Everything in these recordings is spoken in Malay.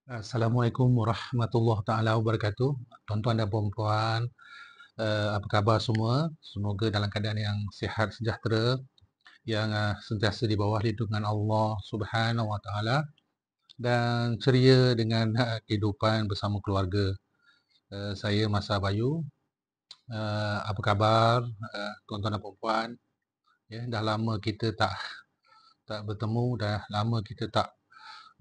Assalamualaikum warahmatullahi taala wabarakatuh. Tuan-tuan dan puan-puan, apa khabar semua? Semoga dalam keadaan yang sihat sejahtera, yang sentiasa di bawah lindungan Allah Subhanahu wa taala dan ceria dengan kehidupan bersama keluarga. Saya Masa Bayu. Apa khabar tuan-tuan dan puan-puan? Ya, dah lama kita tak tak bertemu, dah lama kita tak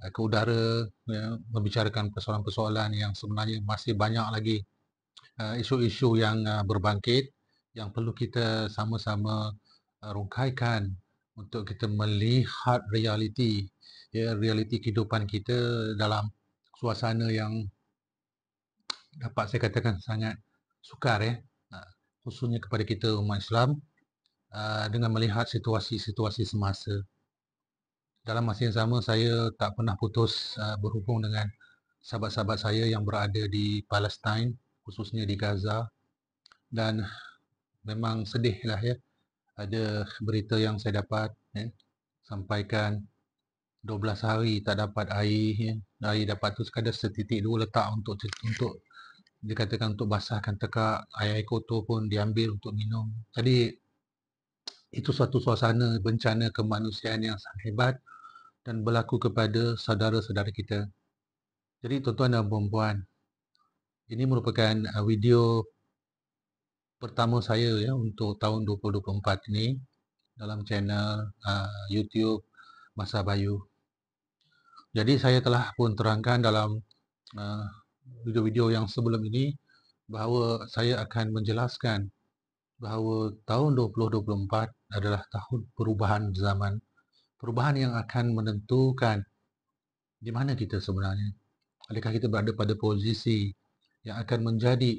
ke udara, ya, membicarakan persoalan-persoalan yang sebenarnya masih banyak lagi isu-isu yang berbangkit yang perlu kita sama-sama rungkaikan untuk kita melihat realiti, ya, realiti kehidupan kita dalam suasana yang dapat saya katakan sangat sukar, ya. Khususnya kepada kita umat Islam, dengan melihat situasi-situasi semasa. Dalam masa yang sama, saya tak pernah putus berhubung dengan sahabat-sahabat saya yang berada di Palestin, khususnya di Gaza, dan memang sedihlah, ya, ada berita yang saya dapat, ya, sampaikan 12 hari tak dapat air, ya. Air dapat tu sekadar setitik dua letak untuk dikatakan untuk basahkan tekak, air kotor pun diambil untuk minum. Jadi itu suatu suasana bencana kemanusiaan yang sangat hebat dan berlaku kepada saudara-saudara kita. Jadi tuan-tuan dan puan-puan, ini merupakan video pertama saya, ya, untuk tahun 2024 ini dalam channel YouTube Masa Bayu. Jadi saya telah pun terangkan dalam uh, video-video yang sebelum ini bahawa saya akan menjelaskan bahawa tahun 2024 adalah tahun perubahan zaman, perubahan yang akan menentukan di mana kita sebenarnya. Adakah kita berada pada posisi yang akan menjadi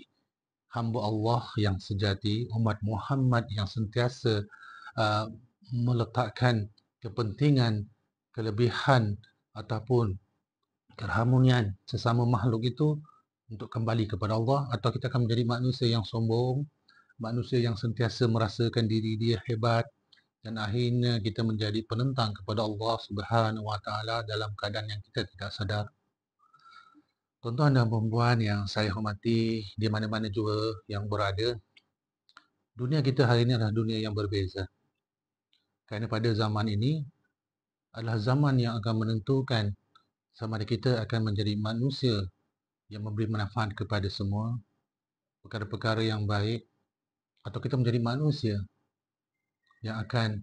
hamba Allah yang sejati, umat Muhammad yang sentiasa uh, meletakkan kepentingan, kelebihan ataupun keharmonian sesama makhluk itu untuk kembali kepada Allah, atau kita akan menjadi manusia yang sombong, manusia yang sentiasa merasakan diri dia hebat dan akhirnya kita menjadi penentang kepada Allah Subhanahu wa taala dalam keadaan yang kita tidak sadar. Tuan-tuan dan puan yang saya hormati di mana-mana juga yang berada, dunia kita hari ini adalah dunia yang berbeza. Kerana pada zaman ini adalah zaman yang akan menentukan sama ada kita akan menjadi manusia yang memberi manfaat kepada semua, perkara-perkara yang baik, atau kita menjadi manusia yang akan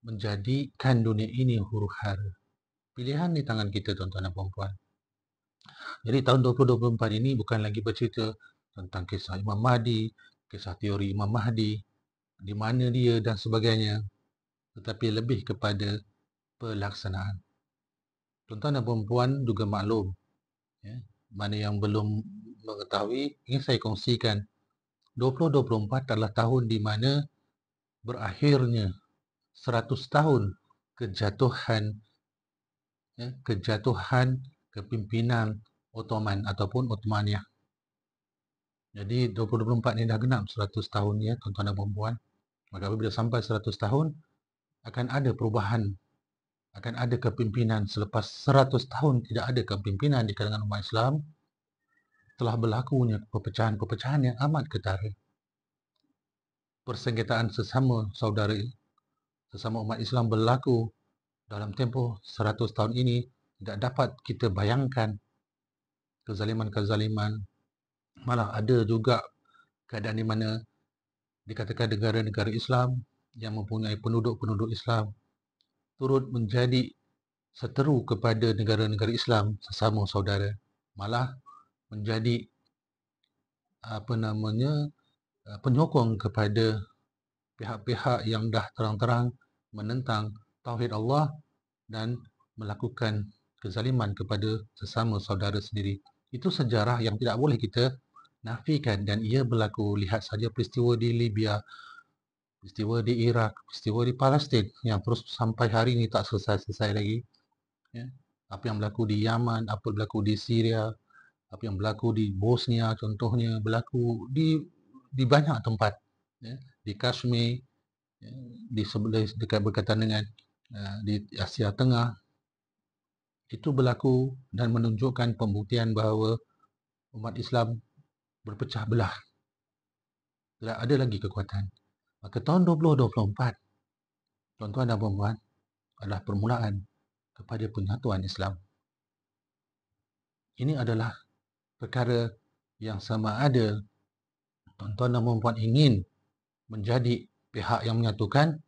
menjadikan dunia ini huru-hara. Pilihan di tangan kita, tuan-tuan dan puan-puan. Jadi tahun 2024 ini bukan lagi bercerita tentang kisah Imam Mahdi, kisah teori Imam Mahdi, di mana dia dan sebagainya, tetapi lebih kepada pelaksanaan. Tuan-tuan dan puan-puan juga maklum, ya, mana yang belum mengetahui, ingin saya kongsikan 2024 adalah tahun di mana berakhirnya 100 tahun kejatuhan, ya, kejatuhan kepimpinan Ottoman ataupun Ottomaniyah. Jadi 2024 ni dah genap 100 tahun, ya, tuan-tuan dan puan-puan. Maka apabila sampai 100 tahun akan ada perubahan, akan ada kepimpinan. Selepas 100 tahun tidak ada kepimpinan di kalangan umat Islam, telah berlakunya perpecahan-perpecahan yang amat ketara. Persengketaan sesama saudara, sesama umat Islam berlaku dalam tempoh 100 tahun ini tidak dapat kita bayangkan. Kezaliman-kezaliman, malah ada juga keadaan di mana dikatakan negara-negara Islam yang mempunyai penduduk-penduduk Islam turut menjadi seteru kepada negara-negara Islam sesama saudara, malah menjadi penyokong kepada pihak-pihak yang dah terang-terang menentang tauhid Allah dan melakukan kezaliman kepada sesama saudara sendiri. Itu sejarah yang tidak boleh kita nafikan dan ia berlaku. Lihat saja peristiwa di Libya, peristiwa di Iraq, peristiwa di Palestin yang terus sampai hari ini tak selesai-selesai lagi, ya. Apa yang berlaku di Yaman, apa yang berlaku di Syria, apa yang berlaku di Bosnia contohnya, berlaku di banyak tempat, ya. Di Kashmir, ya, di sebelah dekat berkaitan dengan di Asia Tengah. itu berlaku dan menunjukkan pembuktian bahawa umat Islam berpecah belah. Tidak ada lagi kekuatan. Maka tahun 2024, tuan-tuan dan puan-puan, adalah permulaan kepada penyatuan Islam. Ini adalah perkara yang sama ada tuan-tuan dan puan-puan ingin menjadi pihak yang menyatukan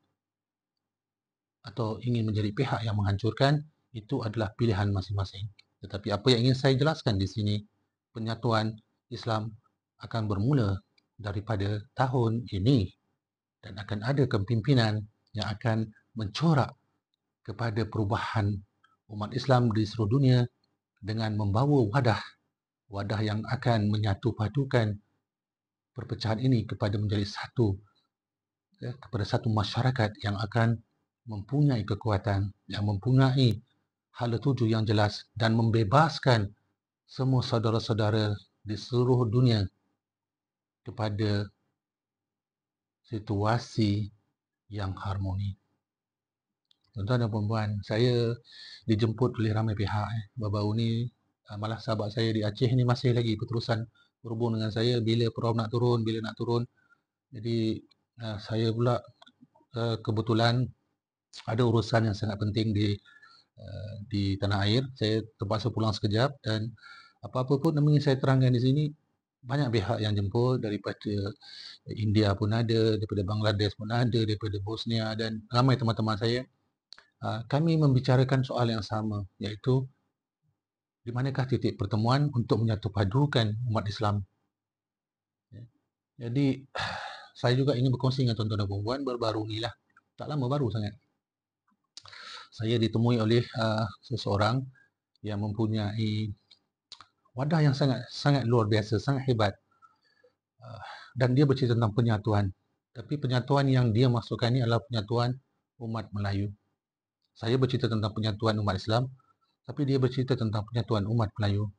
atau ingin menjadi pihak yang menghancurkan, itu adalah pilihan masing-masing. Tetapi apa yang ingin saya jelaskan di sini, penyatuan Islam akan bermula daripada tahun ini dan akan ada kepimpinan yang akan mencorak kepada perubahan umat Islam di seluruh dunia dengan membawa wadah yang akan menyatu padukan perpecahan ini kepada menjadi satu, kepada satu masyarakat yang akan mempunyai kekuatan, yang mempunyai hala tuju yang jelas dan membebaskan semua saudara-saudara di seluruh dunia kepada situasi yang harmoni. Tuan-tuan dan puan-puan, saya dijemput oleh ramai pihak. Baru-baru ni, malah sahabat saya di Aceh ni masih lagi berterusan berhubung dengan saya bila perahu nak turun. Jadi, saya pula kebetulan ada urusan yang sangat penting di tanah air. Saya terpaksa pulang sekejap dan apa-apa pun yang ingin saya terangkan di sini, banyak pihak yang jemput, daripada India pun ada, daripada Bangladesh pun ada, daripada Bosnia dan ramai teman-teman saya. Kami membicarakan soal yang sama, iaitu di manakah titik pertemuan untuk menyatu padukan umat Islam. Jadi, saya juga ingin berkongsi dengan tuan-tuan dan puan-puan baru-baru ni lah. Tak lama, baru sangat. Saya ditemui oleh seseorang yang mempunyai wadah yang sangat luar biasa, sangat hebat. Dan dia bercerita tentang penyatuan. Tapi penyatuan yang dia masukkan ni adalah penyatuan umat Melayu. Saya bercerita tentang penyatuan umat Islam, tapi dia bercerita tentang penyatuan umat Melayu.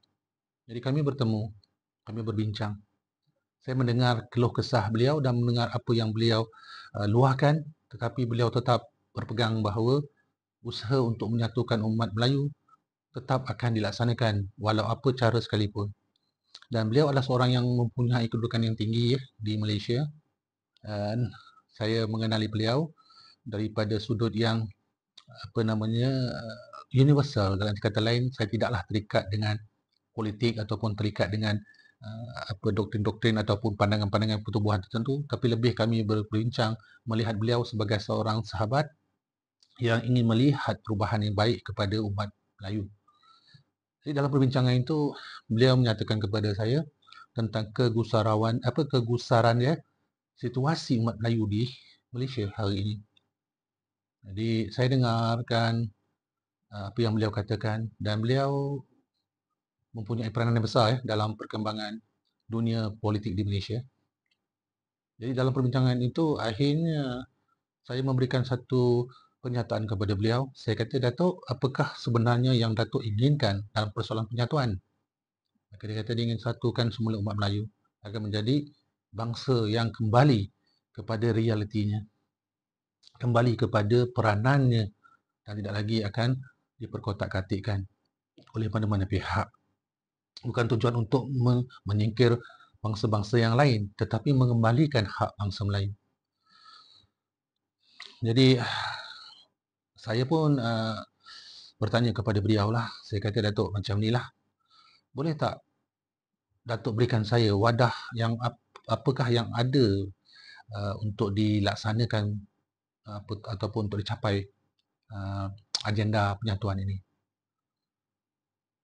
Jadi kami bertemu, kami berbincang. Saya mendengar keluh kesah beliau dan mendengar apa yang beliau luahkan, tetapi beliau tetap berpegang bahawa usaha untuk menyatukan umat Melayu tetap akan dilaksanakan walau apa cara sekalipun. Dan beliau adalah seorang yang mempunyai kedudukan yang tinggi di Malaysia. Dan saya mengenali beliau daripada sudut yang universal. Dalam kata lain, saya tidaklah terikat dengan politik ataupun terikat dengan doktrin-doktrin ataupun pandangan-pandangan pertubuhan tertentu, tapi lebih kami berbincang melihat beliau sebagai seorang sahabat yang ingin melihat perubahan yang baik kepada umat Melayu. Jadi dalam perbincangan itu, beliau menyatakan kepada saya tentang kegusaran dia situasi umat Melayu di Malaysia hari ini. Jadi saya dengarkan apa yang beliau katakan dan beliau mempunyai peranan yang besar dalam perkembangan dunia politik di Malaysia. Jadi dalam perbincangan itu akhirnya saya memberikan satu pernyataan kepada beliau. Saya kata, "Datuk, apakah sebenarnya yang Datuk inginkan dalam persoalan penyatuan?" Maka dia kata dia ingin satukan semula umat Melayu agar menjadi bangsa yang kembali kepada realitinya, kembali kepada peranannya dan tidak lagi akan diperkotak-katikkan oleh mana-mana pihak. Bukan tujuan untuk menyingkir bangsa-bangsa yang lain, tetapi mengembalikan hak bangsa Melayu. Jadi, saya pun bertanya kepada beliau lah. Saya kata, "Datuk, macam ni lah. Boleh tak Datuk berikan saya wadah yang apakah yang ada untuk dilaksanakan ataupun untuk dicapai agenda penyatuan ini?"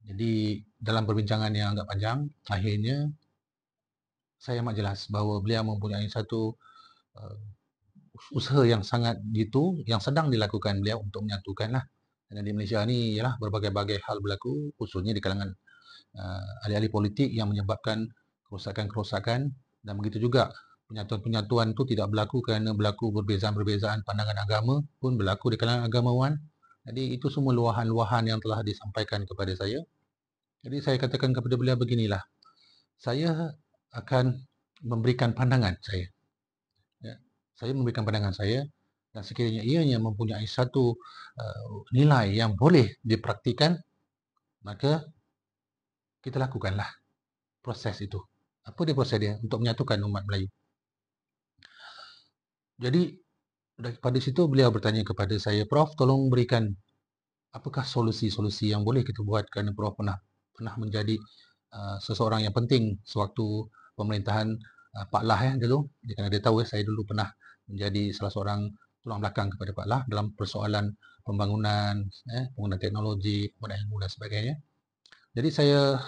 Jadi dalam perbincangan yang agak panjang, akhirnya saya amat jelas bahawa beliau mempunyai satu usaha yang sangat yang sedang dilakukan beliau untuk menyatukan lah. Dan di Malaysia ni ialah berbagai-bagai hal berlaku, khususnya di kalangan ahli-ahli politik yang menyebabkan kerosakan-kerosakan, dan begitu juga penyatuan-penyatuan itu tidak berlaku kerana berlaku perbezaan-perbezaan pandangan agama pun berlaku di kalangan agamawan. Jadi itu semua luahan-luahan yang telah disampaikan kepada saya. Jadi saya katakan kepada beliau beginilah, saya akan memberikan pandangan saya. Saya memberikan pandangan saya dan sekiranya ianya mempunyai satu nilai yang boleh dipraktikan, maka kita lakukanlah proses itu. Apa dia proses dia? Untuk menyatukan umat Melayu. Jadi, daripada situ beliau bertanya kepada saya, "Prof, tolong berikan apakah solusi-solusi yang boleh kita buat kerana Prof pernah menjadi seseorang yang penting sewaktu pemerintahan Pak Lah dulu. Kerana dia tahu saya dulu pernah menjadi salah seorang tulang belakang kepada Pak Lah dalam persoalan pembangunan, penggunaan teknologi, penggunaan ilmu dan sebagainya. Jadi saya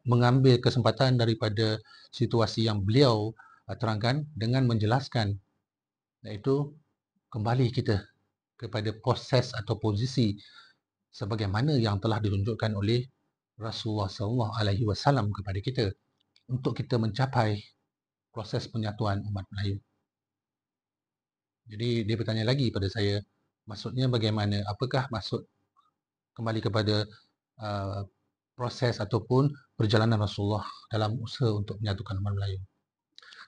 mengambil kesempatan daripada situasi yang beliau terangkan dengan menjelaskan, iaitu kembali kita kepada proses atau posisi sebagaimana yang telah ditunjukkan oleh Rasulullah SAW kepada kita untuk kita mencapai proses penyatuan umat Melayu. Jadi dia bertanya lagi pada saya, maksudnya bagaimana? Apakah maksud kembali kepada proses ataupun perjalanan Rasulullah dalam usaha untuk menyatukan umat Melayu?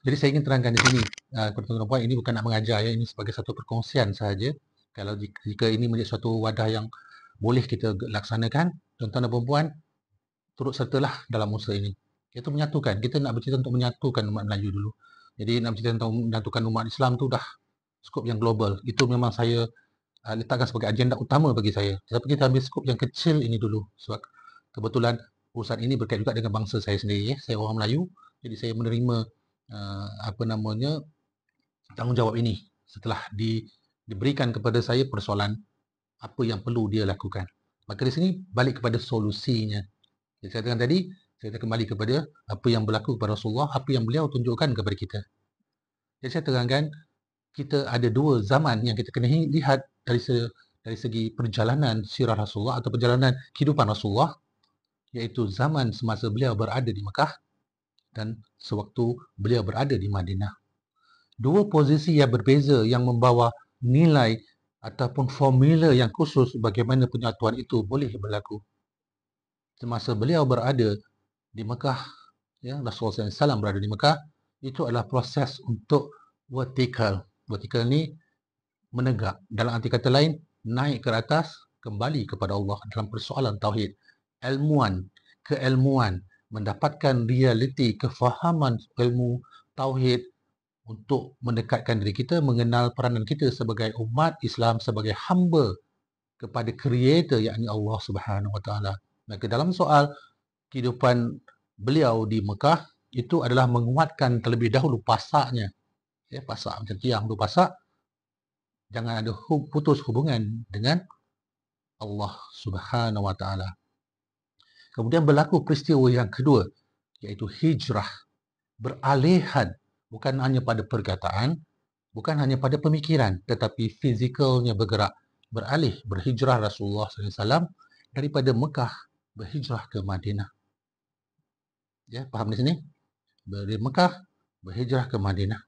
Jadi saya ingin terangkan di sini, kepada tuan-tuan dan puan, ini bukan nak mengajar ya, ini sebagai satu perkongsian sahaja. Kalau jika ini menjadi suatu wadah yang boleh kita laksanakan, tuan-tuan dan puan, turut sertalah dalam usaha ini. Iaitu menyatukan. Kita nak bercerita untuk menyatukan umat Melayu dulu. Jadi nak bercerita tentang menyatukan umat Islam tu dah skop yang global. Itu memang saya letakkan sebagai agenda utama bagi saya. Tetapi kita ambil skop yang kecil ini dulu. Sebab kebetulan urusan ini berkait juga dengan bangsa saya sendiri. Saya orang Melayu. Jadi saya menerima tanggungjawab ini setelah diberikan kepada saya persoalan apa yang perlu dia lakukan. Maka di sini balik kepada solusinya. Jadi saya katakan tadi, saya kembali kepada apa yang berlaku kepada Rasulullah, apa yang beliau tunjukkan kepada kita. Jadi saya terangkan, kita ada dua zaman yang kita kena lihat dari segi perjalanan sirah Rasulullah atau perjalanan kehidupan Rasulullah, iaitu zaman semasa beliau berada di Mekah dan sewaktu beliau berada di Madinah. Dua posisi yang berbeza yang membawa nilai ataupun formula yang khusus bagaimana penyatuan itu boleh berlaku. Semasa beliau berada di Mekah, Rasulullah SAW berada di Mekah, itu adalah proses untuk vertikal. Vertikal ni menegak. Dalam arti kata lain, naik ke atas, kembali kepada Allah dalam persoalan tauhid. Keilmuan, mendapatkan realiti, kefahaman ilmu tauhid untuk mendekatkan diri kita, mengenal peranan kita sebagai umat Islam, sebagai hamba kepada Creator, yakni Allah Subhanahu Wa Taala. Maka dalam soal kehidupan beliau di Mekah, itu adalah menguatkan terlebih dahulu pasaknya. Pasak macam tiang tu pasak, jangan ada putus hubungan dengan Allah Subhanahu Wa Taala. Kemudian berlaku peristiwa yang kedua, iaitu hijrah, beralihan, bukan hanya pada perkataan, bukan hanya pada pemikiran, tetapi fizikalnya bergerak, berhijrah Rasulullah SAW daripada Mekah, berhijrah ke Madinah. Ya, faham di sini? Dari Mekah, berhijrah ke Madinah.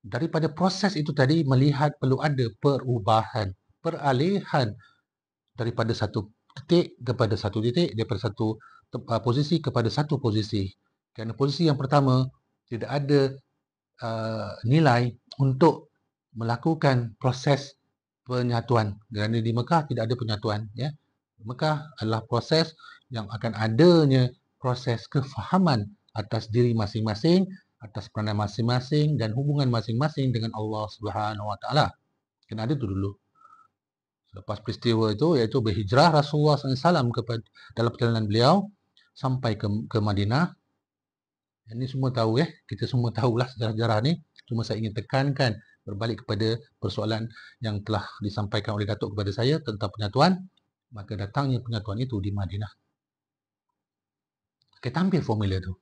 Daripada proses itu tadi, melihat perlu ada perubahan, peralihan daripada satu titik kepada satu titik, daripada satu posisi kepada satu posisi. Kerana posisi yang pertama, tidak ada nilai untuk melakukan proses penyatuan. Kerana di Mekah tidak ada penyatuan. Mekah adalah proses yang akan adanya proses kefahaman atas diri masing-masing, atas peranan masing-masing dan hubungan masing-masing dengan Allah Subhanahu Wa Taala. Kena ada itu dulu. Lepas peristiwa itu, iaitu berhijrah Rasulullah SAW dalam perjalanan beliau sampai ke Madinah. Ini semua tahu kita semua tahulah sejarah-sejarah ni. Cuma saya ingin tekankan berbalik kepada persoalan yang telah disampaikan oleh Datuk kepada saya tentang penyatuan. Maka datangnya penyatuan itu di Madinah. Kita ambil formula tu.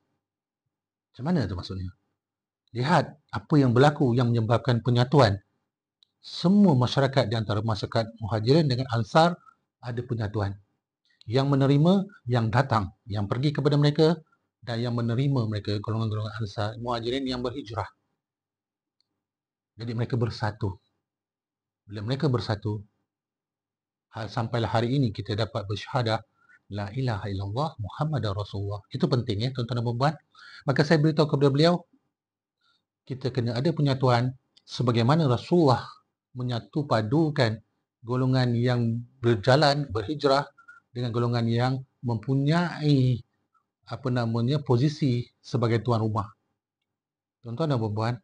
Macam mana tu maksudnya? Lihat apa yang berlaku yang menyebabkan penyatuan. Semua masyarakat di antara masyarakat Muhajirin dengan Ansar ada penyatuan. Yang menerima, yang datang, yang pergi kepada mereka dan yang menerima mereka, golongan-golongan Ansar, Muhajirin yang berhijrah. Jadi mereka bersatu. Bila mereka bersatu, sampailah hari ini kita dapat bersyahadah La ilaha illallah Muhammadar Rasulullah. Itu penting tuan-tuan dan puan-puan. Maka saya beritahu kepada beliau, kita kena ada penyatuan sebagaimana Rasulullah menyatu padukan golongan yang berjalan, berhijrah dengan golongan yang mempunyai posisi sebagai tuan rumah. Tuan-tuan dan puan-puan,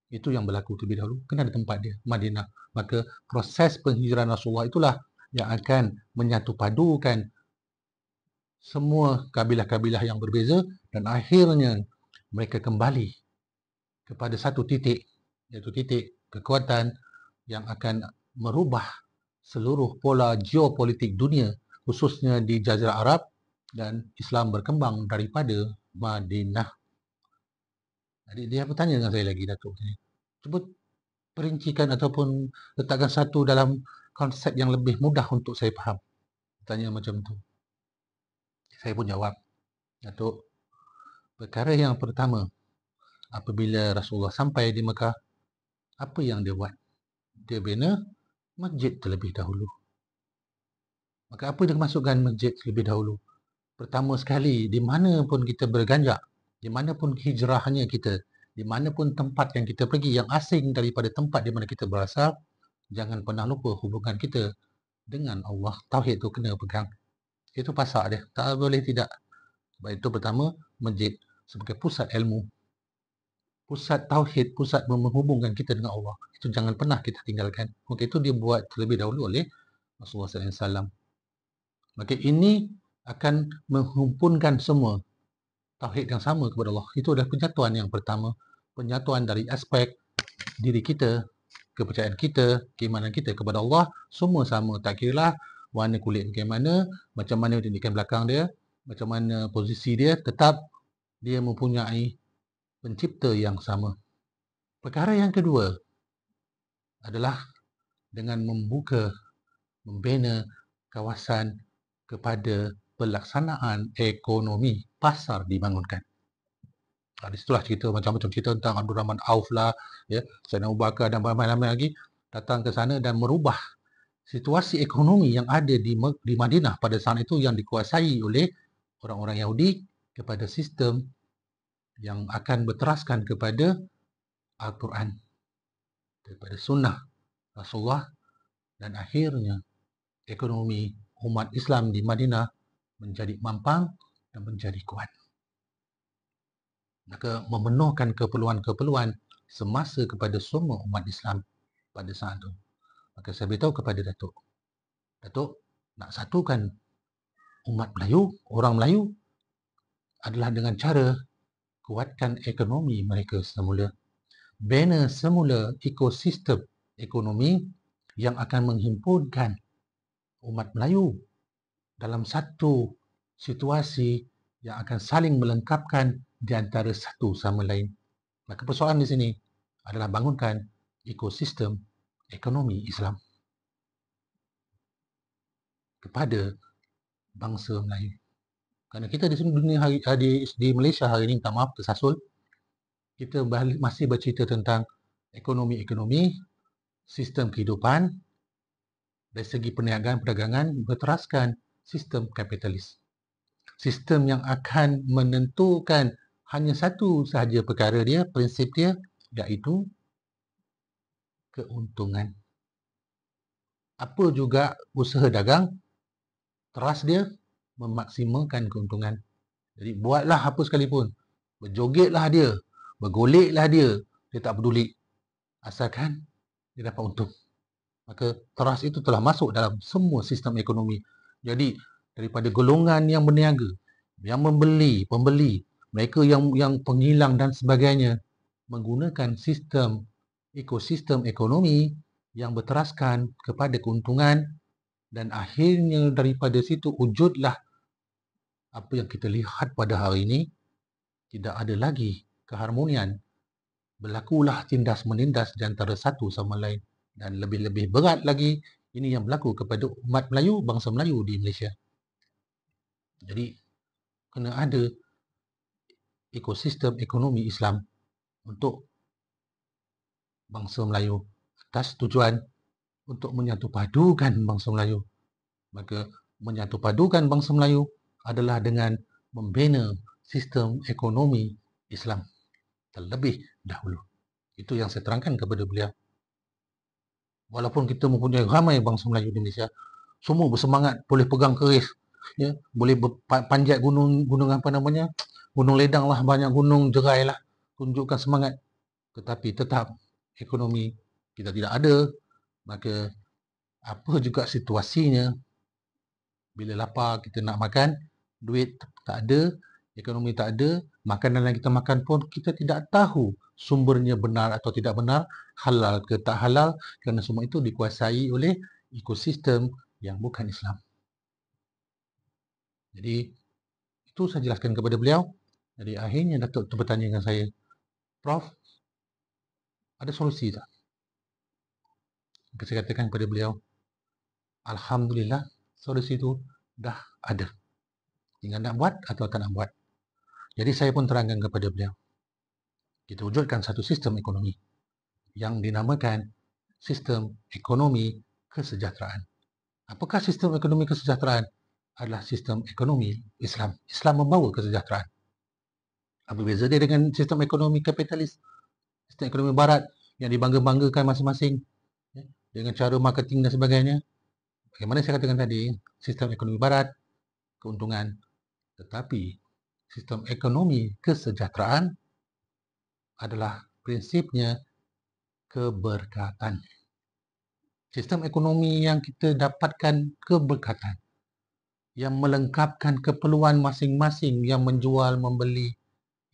itu yang berlaku terlebih dahulu, kena ada tempat dia, Madinah. Maka proses penghijrahan Rasulullah itulah yang akan menyatu padukan semua kabilah-kabilah yang berbeza dan akhirnya mereka kembali kepada satu titik, iaitu titik kekuatan yang akan merubah seluruh pola geopolitik dunia, khususnya di Jazirah Arab, dan Islam berkembang daripada Madinah. Jadi dia bertanya dengan saya lagi, Datuk. Cuba perincikan ataupun letakkan satu dalam konsep yang lebih mudah untuk saya faham. Tanya macam tu. Saya pun jawab, Datuk, perkara yang pertama, apabila Rasulullah sampai di Mekah, apa yang dia buat? Dia bina masjid terlebih dahulu. Maka apa dia masukkan masjid terlebih dahulu? Pertama sekali, di mana pun kita berganjak, di mana pun hijrahnya kita, di mana pun tempat yang kita pergi, yang asing daripada tempat di mana kita berasal, jangan pernah lupa hubungan kita dengan Allah. Tauhid tu kena pegang. Itu pasak dia. Tak boleh tidak. Sebab itu pertama, masjid sebagai pusat ilmu. Pusat tauhid, pusat menghubungkan kita dengan Allah. Itu jangan pernah kita tinggalkan. Maka itu dia buat terlebih dahulu oleh Rasulullah SAW. Maka ini akan menghimpunkan semua tauhid yang sama kepada Allah. Itu adalah penyatuan yang pertama. Penyatuan dari aspek diri kita, kepercayaan kita, keimanan kita kepada Allah, semua sama. Tak kiralah warna kulit bagaimana, macam mana tindakan belakang dia, macam mana posisi dia, tetap dia mempunyai pencipta yang sama. Perkara yang kedua adalah dengan membina kawasan kepada pelaksanaan ekonomi, pasar dibangunkan. Di situlah cerita macam-macam cerita tentang Abdul Rahman Auf lah, ya, Sayyidina Abu Bakar dan ramai-ramai lagi datang ke sana dan merubah situasi ekonomi yang ada di Madinah pada saat itu yang dikuasai oleh orang-orang Yahudi kepada sistem yang akan berteraskan kepada Al-Quran, daripada sunnah Rasulullah, dan akhirnya ekonomi umat Islam di Madinah menjadi mampang dan menjadi kuat. Maka memenuhkan keperluan-keperluan semasa kepada semua umat Islam pada saat itu. Maka saya beritahu kepada Datuk, Datuk nak satukan umat Melayu, orang Melayu adalah dengan cara kuatkan ekonomi mereka semula. Bina semula ekosistem ekonomi yang akan menghimpunkan umat Melayu dalam satu situasi yang akan saling melengkapkan di antara satu sama lain. Maka persoalan di sini adalah bangunkan ekosistem ekonomi Islam kepada bangsa Melayu. Kerana kita di dunia di Malaysia hari ini, minta maaf tersasul, kita masih bercerita tentang ekonomi, sistem kehidupan, dari segi perniagaan, perdagangan, berteraskan sistem kapitalis. Sistem yang akan menentukan hanya satu sahaja perkara dia, prinsip dia, iaitu keuntungan. Apa juga usaha dagang, teras dia memaksimalkan keuntungan. Jadi buatlah apa sekalipun, berjogetlah dia, bergoleklah dia tak peduli, asalkan dia dapat untung. Maka teras itu telah masuk dalam semua sistem ekonomi. Jadi daripada golongan yang berniaga, yang membeli, pembeli, mereka yang penghilang dan sebagainya, menggunakan ekosistem ekonomi yang berteraskan kepada keuntungan, dan akhirnya daripada situ wujudlah apa yang kita lihat pada hari ini. Tidak ada lagi keharmonian, berlakulah tindas menindas di antara satu sama lain, dan lebih-lebih berat lagi ini yang berlaku kepada umat Melayu, bangsa Melayu di Malaysia. Jadi kena ada ekosistem ekonomi Islam untuk bangsa Melayu atas tujuan untuk menyatu padukan bangsa Melayu. Maka menyatu padukan bangsa Melayu adalah dengan membina sistem ekonomi Islam terlebih dahulu. Itu yang saya terangkan kepada beliau. Walaupun kita mempunyai ramai bangsa Melayu di Malaysia, semua bersemangat boleh pegang keris ya, boleh panjat gunung apa namanya, gunung ledang lah, banyak gunung jerai lah, tunjukkan semangat. Tetapi tetap ekonomi kita tidak ada, maka apa juga situasinya, bila lapar kita nak makan, duit tak ada, ekonomi tak ada, makanan yang kita makan pun kita tidak tahu sumbernya benar atau tidak benar, halal ke tak halal, kerana semua itu dikuasai oleh ekosistem yang bukan Islam. Jadi itu saya jelaskan kepada beliau. Jadi akhirnya Datuk tu bertanya dengan saya, Prof, ada solusi tak? Maka saya katakan kepada beliau, Alhamdulillah, solusi itu dah ada. Tinggal nak buat atau tak nak buat. Jadi saya pun terangkan kepada beliau, kita wujudkan satu sistem ekonomi yang dinamakan sistem ekonomi kesejahteraan. Apakah sistem ekonomi kesejahteraan? Adalah sistem ekonomi Islam. Islam membawa kesejahteraan. Apa beza dia dengan sistem ekonomi kapitalis? Sistem ekonomi barat yang dibangga-banggakan masing-masing, ya, dengan cara marketing dan sebagainya. Bagaimana saya katakan tadi, sistem ekonomi barat, keuntungan. Tetapi sistem ekonomi kesejahteraan adalah prinsipnya keberkatan. Sistem ekonomi yang kita dapatkan keberkatan, yang melengkapkan keperluan masing-masing yang menjual, membeli,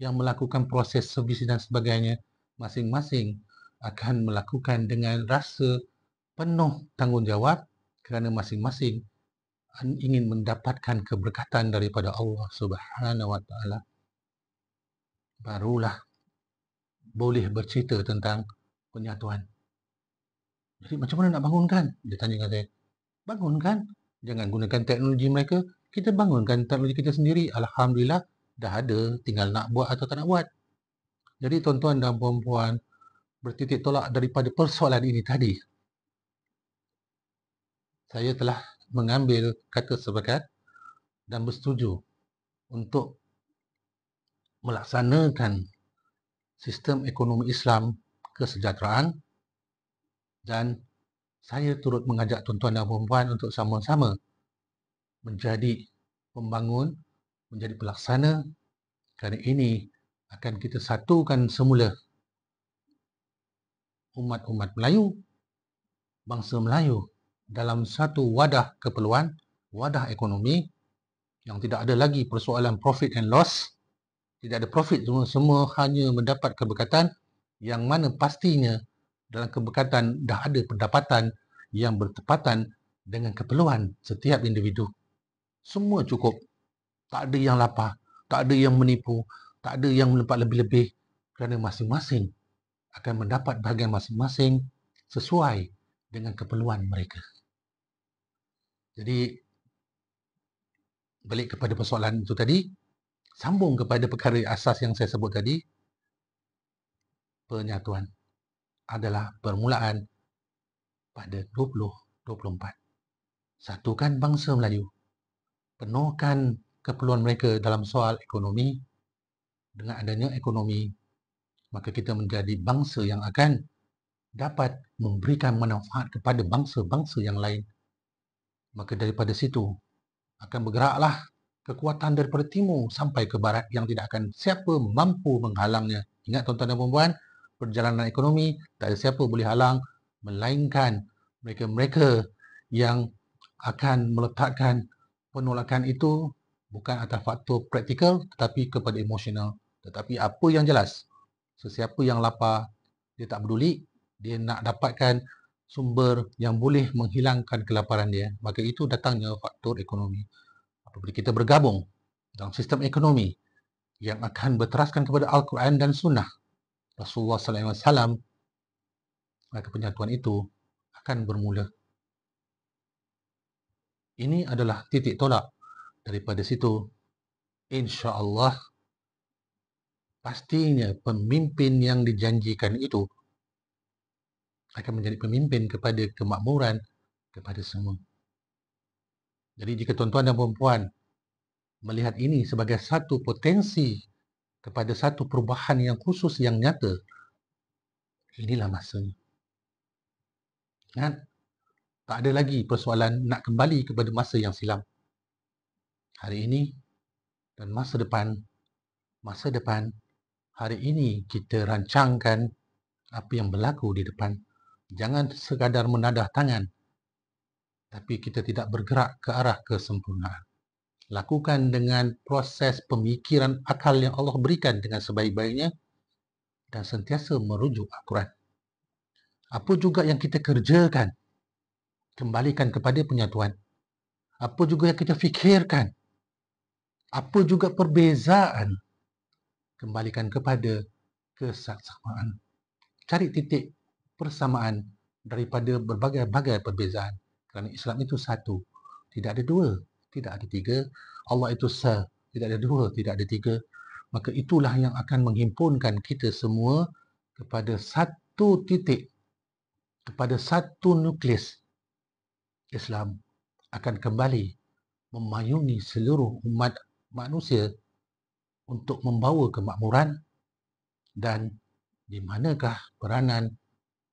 yang melakukan proses servis dan sebagainya, masing-masing akan melakukan dengan rasa penuh tanggungjawab kerana masing-masing ingin mendapatkan keberkatan daripada Allah Subhanahu Wa Taala. Barulah boleh bercerita tentang penyatuan. Jadi macam mana nak bangunkan? Dia tanya dengan saya. Bangunkan. Jangan gunakan teknologi mereka. Kita bangunkan teknologi kita sendiri. Alhamdulillah, dah ada. Tinggal nak buat atau tak nak buat. Jadi tuan-tuan dan puan-puan, bertitik tolak daripada persoalan ini tadi, saya telah mengambil kata sepakat dan bersetuju untuk melaksanakan sistem ekonomi Islam kesejahteraan, dan saya turut mengajak tuan-tuan dan puan-puan untuk sama-sama menjadi pembangun, menjadi pelaksana, kerana ini akan kita satukan semula umat-umat Melayu, bangsa Melayu dalam satu wadah keperluan, wadah ekonomi yang tidak ada lagi persoalan profit and loss, tidak ada profit, semua hanya mendapat keberkatan, yang mana pastinya dalam keberkatan dah ada pendapatan yang bertepatan dengan keperluan setiap individu. Semua cukup. Tak ada yang lapar, tak ada yang menipu, tak ada yang mendapat lebih-lebih, kerana masing-masing akan mendapat bahagian masing-masing sesuai dengan keperluan mereka. Jadi, balik kepada persoalan itu tadi, sambung kepada perkara asas yang saya sebut tadi, penyatuan adalah permulaan pada 2024. Satukan bangsa Melayu, penuhkan keperluan mereka dalam soal ekonomi. Dengan adanya ekonomi, maka kita menjadi bangsa yang akan dapat memberikan manfaat kepada bangsa-bangsa yang lain. Maka daripada situ akan bergeraklah kekuatan daripada timur sampai ke barat yang tidak akan siapa mampu menghalangnya. Ingat tuan-tuan dan puan-puan, perjalanan ekonomi tak ada siapa boleh halang, melainkan mereka-mereka yang akan meletakkan penolakan itu bukan atas faktor praktikal tetapi kepada emosional. Tetapi apa yang jelas, sesiapa yang lapar, dia tak peduli, dia nak dapatkan sumber yang boleh menghilangkan kelaparan dia, maka itu datangnya faktor ekonomi. Apabila kita bergabung dalam sistem ekonomi yang akan berteraskan kepada Al-Quran dan Sunnah Rasulullah SAW, maka penyatuan itu akan bermula. Ini adalah titik tolak. Daripada situ, insya-Allah, pastinya pemimpin yang dijanjikan itu akan menjadi pemimpin kepada kemakmuran kepada semua. Jadi jika tuan-tuan dan puan-puan melihat ini sebagai satu potensi kepada satu perubahan yang khusus yang nyata, inilah masanya. Kan? Tak ada lagi persoalan nak kembali kepada masa yang silam. hari ini dan masa depan. Masa depan, hari ini kita rancangkan apa yang berlaku di depan. Jangan sekadar menadah tangan, tapi kita tidak bergerak ke arah kesempurnaan. Lakukan dengan proses pemikiran akal yang Allah berikan dengan sebaik-baiknya dan sentiasa merujuk Al-Quran. Apa juga yang kita kerjakan, kembalikan kepada penyatuan. Apa juga yang kita fikirkan, apa juga perbezaan, kembalikan kepada kesamaan. Cari titik persamaan daripada berbagai-bagai perbezaan. Kerana Islam itu satu, tidak ada dua, tidak ada tiga. Allah itu sa, tidak ada dua, tidak ada tiga. Maka itulah yang akan menghimpunkan kita semua kepada satu titik, kepada satu nukleus. Islam akan kembali memayungi seluruh umat manusia untuk membawa kemakmuran. Dan di manakah peranan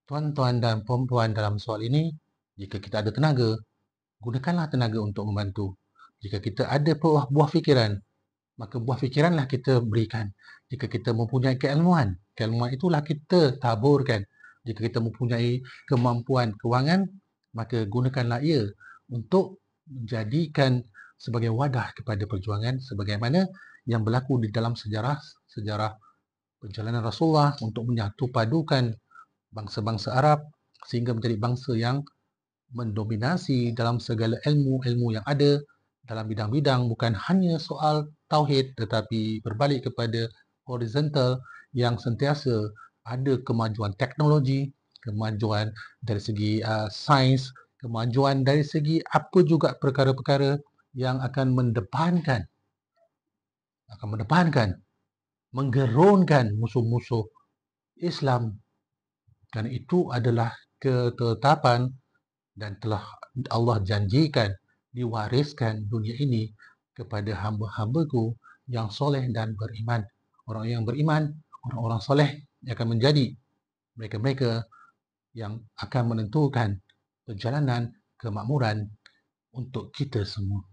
tuan-tuan dan puan-puan dalam soal ini? Jika kita ada tenaga, gunakanlah tenaga untuk membantu. Jika kita ada buah fikiran, maka buah fikiranlah kita berikan. Jika kita mempunyai keilmuan itulah kita taburkan. Jika kita mempunyai kemampuan kewangan, maka gunakanlah ia untuk menjadikan sebagai wadah kepada perjuangan sebagaimana yang berlaku di dalam sejarah perjalanan Rasulullah untuk menyatu padukan bangsa-bangsa Arab sehingga menjadi bangsa yang mendominasi dalam segala ilmu-ilmu yang ada dalam bidang-bidang, bukan hanya soal tauhid tetapi berbalik kepada horizontal yang sentiasa ada kemajuan teknologi, kemajuan dari segi sains, kemajuan dari segi apa juga perkara-perkara yang akan mengedepankan, menggerunkan musuh-musuh Islam. Dan itu adalah ketetapan dan telah Allah janjikan diwariskan dunia ini kepada hamba-hambaku yang soleh dan beriman. Orang yang beriman, orang-orang soleh yang akan menjadi mereka-mereka yang akan menentukan perjalanan kemakmuran untuk kita semua.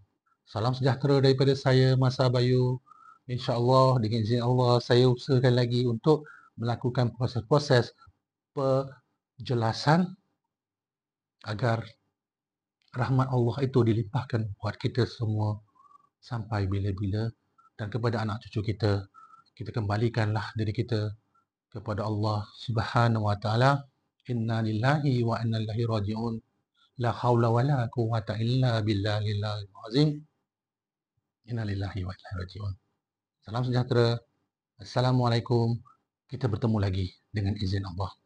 Salam sejahtera daripada saya, Masa Bayu. InsyaAllah, dengan izin Allah, saya usahakan lagi untuk melakukan proses-proses penjelasan agar rahmat Allah itu dilimpahkan buat kita semua sampai bila-bila. Dan kepada anak cucu kita, kita kembalikanlah diri kita kepada Allah Subhanahu wa Ta'ala. Inna lillahi wa inna ilaihi raji'un. La haula wa la quwwata illa billahil azim. Inna lillahi wa inna ilaihi raji'un. Salam sejahtera. Assalamualaikum. Kita bertemu lagi dengan izin Allah.